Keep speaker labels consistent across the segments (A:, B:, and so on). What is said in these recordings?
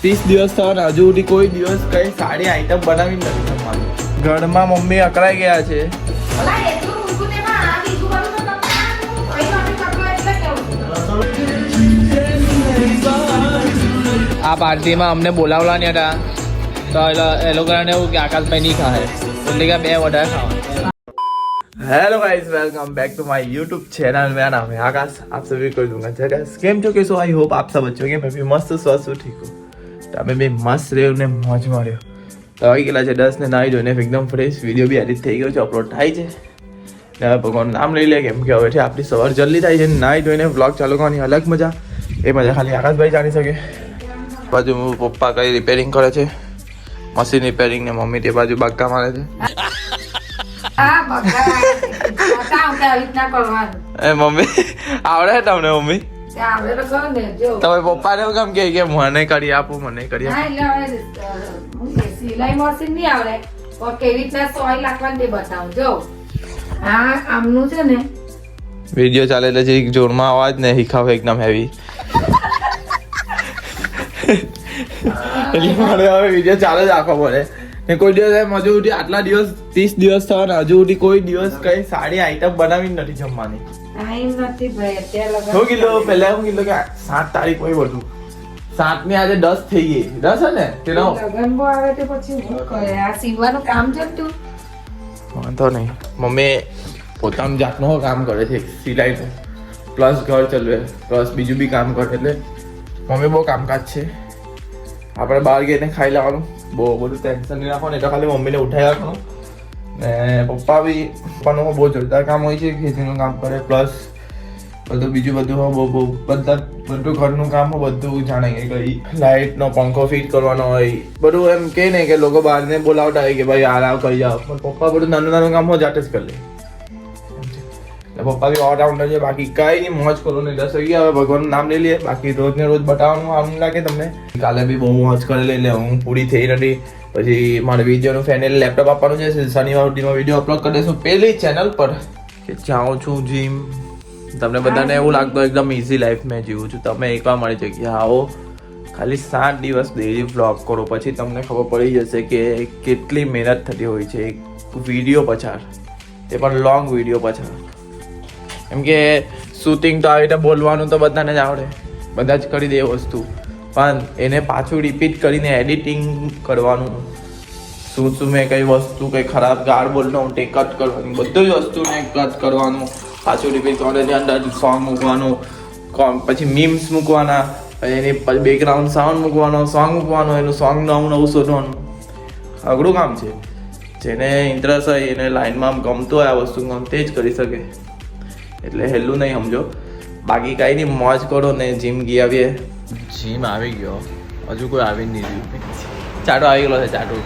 A: 30 દિવસ થવાના હજુ સુધી કોઈ દિવસ કઈ સારી આઈટમ બનાવી નથી જમવાની. ઘરમાં મમ્મી અકળાઈ ગયા છે. આ પાર્ટીમાં અમને બોલાવલા નહીં હતા તો એ લોકોને એવું કે આકાશભાઈ નહીં ખાય એટલે કે 2 વધારે ખાવા. Hello guys, welcome back to my YouTube channel. मेरा नाम है आकाश, आप सभी को दूंगा जगह. केम छो कैसो? आई होप आप सब अच्छे होंगे. मैं भी मस्त स्वस्थ ઠીક છું. તમે બી મસ્ત રહ્યો ને મોજ માર્યો. તો આવી ગયેલા છે 10 ને નાહી ધોઈને એકદમ ફ્રેશ. વિડીયો બી એડિટ થઈ ગયો છે, અપલોડ થાય છે. ને હવે ભગવાન નામ લઈ લે કેમ કે હવેથી આપણી સવાર જલ્દી થાય છે. નાહી ધોઈને વ્લોગ ચાલુ કરવાની અલગ મજા. એ મજા ખાલી આકાશભાઈ જાણી શકે. બાજુ પપ્પા કઈ રિપેરિંગ કરે છે, મશીન રિપેરિંગ, ને મમ્મી તે બાજુ બાગકા મારે છે. એ મમ્મી આવડે તમને? મમ્મી તમે પપ્પાને એવું કામ કે મને કરી આપો, મને કરી આપો.
B: સિલાઈ મશીન નહીં આવડે તો કેવી રીતના સોય લાખવાની તે બતાવું. જો આ આમનું છે ને
A: વિડીયો ચાલે એટલે જે જોરમાં અવાજ ને હિખાવ એકદમ હેવી. એટલે મારે હવે વિડીયો ચાલે જ રાખવો પડે. ને કોઈ દિવસ એમ હજુ સુધી આટલા દિવસ 30 દિવસ થવાના હજુ સુધી કોઈ દિવસ કઈ સારી આઈટમ બનાવી નથી જમવાની.
B: ટાઈમ નથી ભાઈ અત્યારે.
A: શું કીધું પહેલા? હું કીધું કે 7 તારીખ હોય બધું. 7 ની આજે 10 થઈ ગઈ. 10 હે ને તેનો
B: લગન બો આવે તે પછી હું કરે આ સીવવાનું કામ છે તું.
A: વાંધો નહીં. મમ્મી પોતાનું જાતનું કામ કરે છે, સિલાઈનું પ્લસ ઘર ચલવે પ્લસ બીજું બી કામ કરે. એટલે મમ્મી બહુ કામકાજ છે. આપણે બહાર ગઈને ખાઈ લેવાનું, બહુ બધું ટેન્શન નહીં રાખવાનું. એટલે ખાલી મમ્મીને ઉઠાઈ રાખવાનું. ને પપ્પા બી પપ્પાનું બહુ જોરદાર કામ હોય છે, ખેતીનું કામ કરે પ્લસ બધું બીજું બધું બહુ બધું ઘરનું કામ બધું જાણે કે કઈ લાઇટનો પંખો ફિટ કરવાનો હોય બધું. એમ કહે ને કે લોકો બહારને બોલાવતા હોય કે ભાઈ આરામ કરી જાઓ, પણ પપ્પા બધું નાનું નાનું કામ જાતે જ કરી લે. પપ્પા બી ઓલરાઉન્ડર છે. બાકી કઈ નહીં, મોજ કરો ને 10 વાગ્યા હવે ભગવાનનું નામ લઈ લઈએ. બાકી રોજ ને રોજ બતાવવાનું આમ લાગે તમને. કાલે બી બહુ મોજ કરી લઈ લે. હું પૂરી થઈ નથી. પછી મારે વિડીયોનું ફાઇનલ લેપટોપ આપવાનું છે. શનિવાર સુધીમાં વિડીયો અપલોડ કરી દઈશું પેલી ચેનલ પર. કે જાઉં છું જીમ. તમને બધાને એવું લાગતું એકદમ ઇઝી લાઈફ મેં જીવું છું. તમે એકવાર મારી જગ્યા આવો, ખાલી 7 દિવસ ડેલી વ્લોગ કરો, પછી તમને ખબર પડી જશે કે કેટલી મહેનત થતી હોય છે એક વિડીયો પાછળ, તે પણ લોંગ વિડીયો પાછળ. એમ કે શૂટિંગ તો આવી રીતે બોલવાનું તો બધાને જ આવડે, બધા જ કરી દે એ વસ્તુ, પણ એને પાછું રિપીટ કરીને એડિટિંગ કરવાનું, શું મેં કઈ વસ્તુ કઈ ખરાબ ગાળ બોલતો હું તે કટ કરવાની, બધું જ વસ્તુને કટ કરવાનું, પાછું રિપીટ કરવાનું, એની અંદર સોંગ મૂકવાનું, પછી મીમ્સ મૂકવાના, એની બેકગ્રાઉન્ડ સાઉન્ડ મૂકવાનો, સોંગ મૂકવાનો, એનું સોંગ નવું શોધવાનું. અઘરું કામ છે. જેને ઇન્ટરેસ્ટ હોય એને લાઈનમાં ગમતું હોય આ વસ્તુ ગમતે જ કરી શકે. એટલે હેલું નહીં સમજો. બાકી કાંઈ નહીં, મોજ કરો ને જીમ ગઈ આવીએ. જીમ આવી ગયો, હજુ કોઈ આવી નહીં રહ્યું. ચાટો આવી ગયેલો છે. ચાટો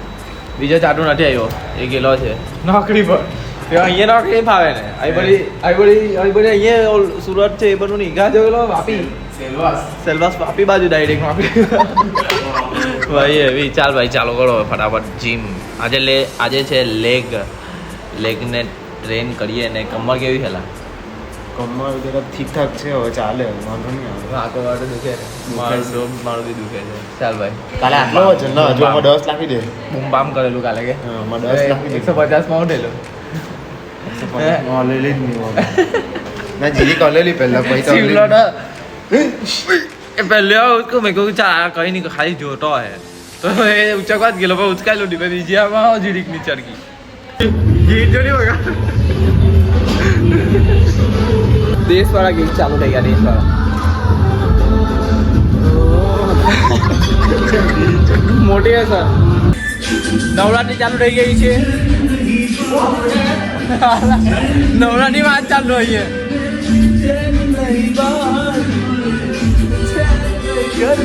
A: બીજો ચાટો નથી આવ્યો, એ ગયેલો છે નોકરી પર. અહીંયા નોકરી ફાવે ને. આવી બધી અહીંયા સુરત છે એ બધું નીકળા જોયેલો. વાપી સેલવાસ વાપી બાજુ ડાયરેક્ટ નોકરી. ભાઈ એવી. ચાલ ભાઈ ચાલો કરો ફટાફટ જીમ. આજે છે લેગને ટ્રેન કરીએ. ને કમર કેવી હેલા?
C: કમર જરા ઠીકઠાક છે, હવે ચાલે, વાંધો નહીં આવે.
A: આખો વાટો દુખે છે, મારું બી દુખે છે. ચાલ ભાઈ
C: કાલે આટલો વજન ના, હજુ આમાં 10 લાખી દે.
A: બૂમ બામ કરેલું કાલે કે
C: આમાં 10 લાખી દે.
A: 150 માં ઉઠેલું.
C: 150 માં લેલી જ નહીં. મેં જીરી કલેલી પહેલા પછી
A: એ પહેલે उसको मेरे को चाह कहीं नहीं खाली जोतो है तो ये उचकवात गेलो पर उचका लो डिबे जी आवा जीडिक ની ચરકી ગીત જો નહીં હોગા. દેશવાળા ગીત ચાલુ થઈ ગયા. દેશવાળા મોટી હે સર. નવરાત્રી ચાલુ થઈ ગઈ છે. નવરાત્રી વાત ચાલુ રહી છે. घर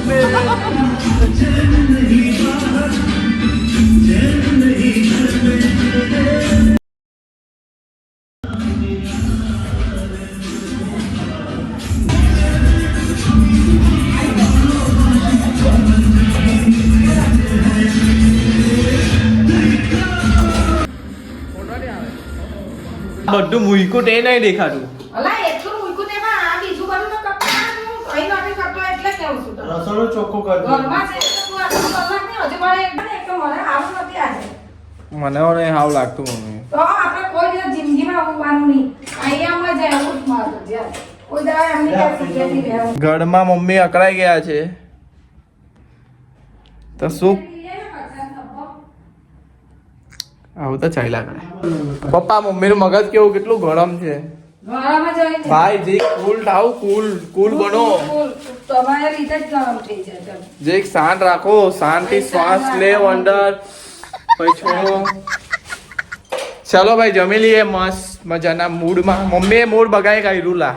A: બધું મૂઈકું તે નહીં દેખાતું.
B: અલા એટલું મૂક્યું તેમાં આ બીજું બધું તો કપડાનું કઈ નથી કરતો એટલે કેવું છું.
C: રસોડું ચોખ્ખું કરી
B: ઘરમાં છે તો
A: મને નહીં હાવ લાગતું મમ્મી.
B: તો આપણે કોઈ દિવસ જિંદગીમાં ઊંઘવાનું નહીં. અહીંયામાં જ રહેવું જ મારું ધ્યાન. કોઈ દાડે એમની ત્યાં સુખેથી રહેવું.
A: ઘરમાં મમ્મી અકળાઈ ગયા છે તો શું આવું તો ચાલ્યા કરે. પપ્પા મમ્મીનું મગજ કેવું કેટલું ગરમ છે
B: ગરમ જ હોય ને.
A: ભાઈ જે કુલ થાવ કુલ બનો.
B: કુલ. તમારા રીતે જ ગરમ થઈ જાય. ચાલો.
A: જે શાંત રાખો, શાંતિ શ્વાસ લે અંદર પછી છોડો. ચલો ભાઈ જમી લઈએ મસ્ત મજાના મૂડમાં. મમ્મીએ મૂડ બગાડી કાઢ્યું લા.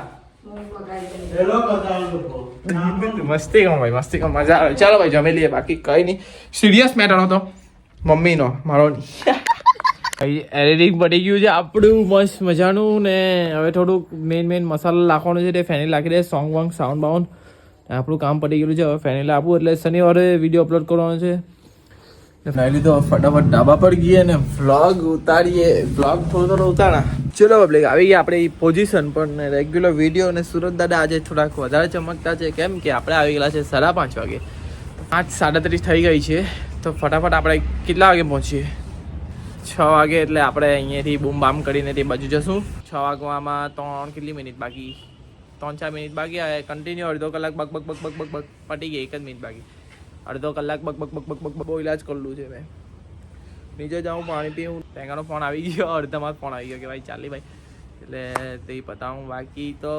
A: મસ્તી કર ભાઈ, મસ્તી કર, મજા આવે. ચાલો ભાઈ જમી લઈએ. બાકી કઈ નહીં, સિરિયસ મેટર હતો મમ્મીનો, મારો નહીં. એડિટિંગ પડી ગયું છે આપણું મસ્ત મજાનું ને હવે થોડુંક મેઇન મસાલા નાખવાનું છે તે ફેનિલ નાખી દે. સોંગ વોંગ સાઉન્ડ બાઉન્ડ આપણું કામ પડી ગયું છે. હવે ફેનિલ આપવું એટલે શનિવારે વિડીયો અપલોડ કરવાનો છે. ફાઇનલી તો ફટાફટ ડાબા પર ગઈએ ને વ્લોગ ઉતારીએ. વ્લોગ થોડો ઉતારા. ચલો પબ્લિક આવી ગયા આપણે પોઝિશન પર ને રેગ્યુલર વિડીયો. અને સુરત દાદા આજે થોડાક વધારે ચમકતા છે કેમ કે આપણે આવી ગયેલા છે 5:30 વાગે. 5:37 થઈ ગઈ છે તો ફટાફટ આપણે કેટલા વાગે પહોંચીએ? 6 વાગે એટલે આપણે અહીંયાથી બૂમ બામ કરીને તે બાજુ જશું. 6 વાગવામાં 3 કેટલી મિનિટ બાકી? 3-4 મિનિટ બાકી. આવે કન્ટિન્યુ અડધો કલાક buck buck buck buck buck buck પટી ગઈ. 1 જ મિનિટ બાકી. અડધો કલાક buck buck buck buck buck બહુ ઇલાજ કરેલું છે મેં. નીચે જાઉં પાણી પીવું. ટેંગાનો ફોન આવી ગયો, અડધામાં ફોન આવી ગયો કે ભાઈ ચાલી ભાઈ એટલે તે પતાવું. બાકી તો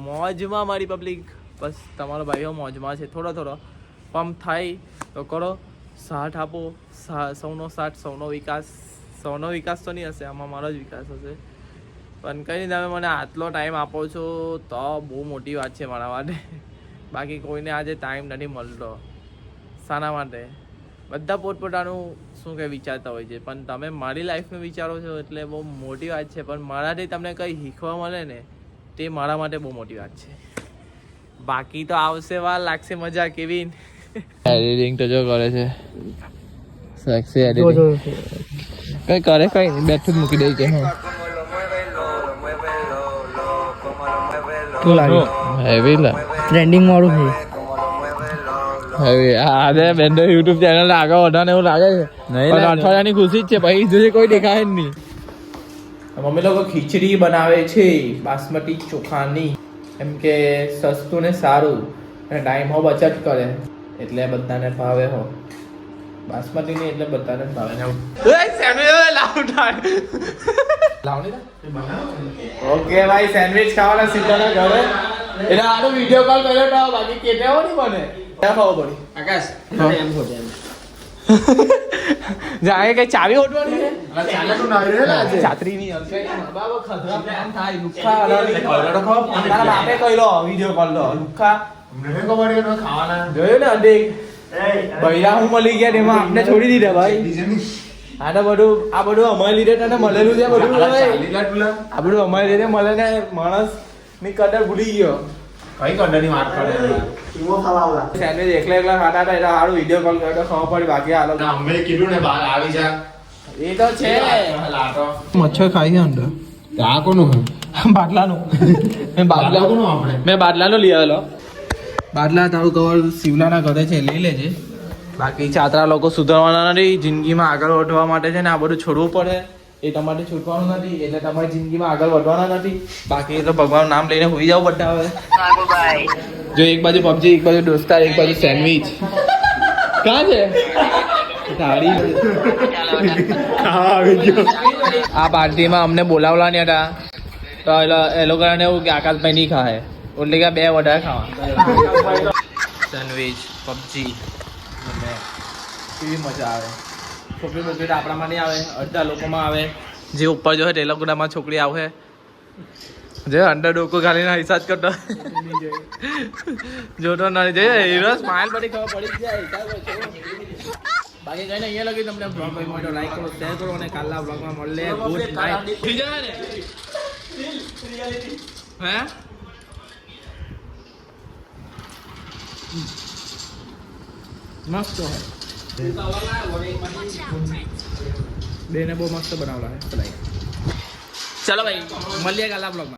A: મોજમાં મારી પબ્લિક. બસ તમારો ભાઈઓ મોજમાં છે. થોડો પંપ થાય તો કરો, સાથ આપો. સૌનો સાથ સૌનો વિકાસ. સૌનો વિકાસ તો નહીં હશે, આમાં મારો જ વિકાસ હશે. પણ કંઈ તમે મને આટલો ટાઈમ આપો છો તો બહુ મોટી વાત છે મારા માટે. બાકી કોઈને આજે ટાઈમ નથી મળતો. શાના માટે? બધા પોતપોતાનું શું કે વિચારતા હોય છે, પણ તમે મારી લાઈફનું વિચારો છો એટલે બહુ મોટી વાત છે. પણ મારાથી તમને કંઈ શીખવા મળે ને તે મારા માટે બહુ મોટી વાત છે. બાકી તો આવશે વાર લાગશે મજા. કેવી એડિટિંગ તો જો કરે છે સેક્સી એડિટિંગ. કઈ કરે કઈ નહીં, બેઠું જ મૂકી દે કે હા.
D: શું લાગે?
A: હેવી લા
D: ટ્રેન્ડિંગ વાળું છે.
A: હવે આ બેન્ડો યુટ્યુબ ચેનલ આગળ વધારે એવું લાગે છે. પણ અઠવાડિયાની ખુશી જ છે ભાઈ, જોજે કોઈ દેખાય જ નહીં. મમ્મી લોકો ખીચડી બનાવે છે બાસમતી ચોખાની. એમ કે સસ્તું ને સારું અને ટાઈમ હો બચત કરે એટલે બધાને ભાવે હો. બાસમતી નહીં એટલે બધાને ભાવે. ઓકે ભાઈ સેન્ડવિચ ખાવાના સીધાના ઘરે એટલે આનો વિડીયો કોલ કર્યો તો બાકી કેતે હો નહીં બને. ખાવો પડી
D: આકાશ એમ ખોટે એમ
A: જાય કઈ ચાવી ઓટવાની છે
C: ચાલેલું ના રે આજે
A: છાત્રી ની હલકે બાબા ખતરા પ્લાન થાય લુખા અલગ કોલડો ખો તારા બાપે કઈલો વિડિયો કોલ લો લુખા
C: મને ખબર છે તો ખાવાના
A: જોયો ને અડે બૈરા હું મળી ગયા એમાં આપને છોડી દીધા ભાઈ. આ બધું અમારી લીધે તને મળેલું છે બધું. આ બધું અમારી લીધે મળે ને માણસ ની કદર ભૂલી ગયો.
C: કઈ કડરની વાત કરે
A: સેન્ડવિચ એકલા ખાતા હતા એટલે સારું વિડીયો કોલ કર્યો ખબર પડી. બાકી આ લોકો
C: અમે કીધું ને બહાર આવી જા.
A: એ તો છે
C: લાટો
A: મચ્છર ખાઈ છે અંદર.
C: આ કોનું
A: બાટલાનું
C: આપણે
A: મેં બાટલાનો લઈ આવેલો. બાટલા તારું કવર શિવલાના ઘરે છે, લઈ લેજે. બાકી ચાતરા લોકો સુધારવાના નથી. જિંદગીમાં આગળ વધવા માટે છે ને આ બધું છોડવું પડે. એ તમારે છૂટવાનું નથી એટલે તમારી જિંદગીમાં આગળ વધવાના નથી. બાકી તો ભગવાનનું નામ લઈને હોઈ જાવ બધા. હવે જો એક બાજુ પબજી, એક બાજુ દોસ્તાર, એક બાજુ સેન્ડવિચ. ક્યાં છે આ પાર્ટીમાં અમને બોલાવલા નહીં હતા તો એ લોકોને એવું કે આકાશભાઈ નહીં ખાય એટલે કે 2 વધારે ખાવા. સેન્ડવિચ, પબજી કેવી મજા આવે. છોકરી બોકરી આપણામાં નહીં આવે, અડધા લોકોમાં આવે. જે ઉપર જો તે લોકોમાં છોકરી આવે જે અંદર ડોકો ઘાલીને હિસાબ કરતો જોતો નથી. જઈએ હીરો સ્માઇલ પડી ખબર પડી જાય. બાકી કઈ ને અહીંયા લગી તમને બ્લોગ ગમ્યો હોય તો લાઈક કરો, શેર કરો અને કાલના બ્લોગમાં મળીએ. Good night. થઈ જાય ને હે મસ્ત હોય. બેને બહુ મસ્ત બનાવલા હે. ચલો ભાઈ મળીએ કાલના બ્લોગમાં.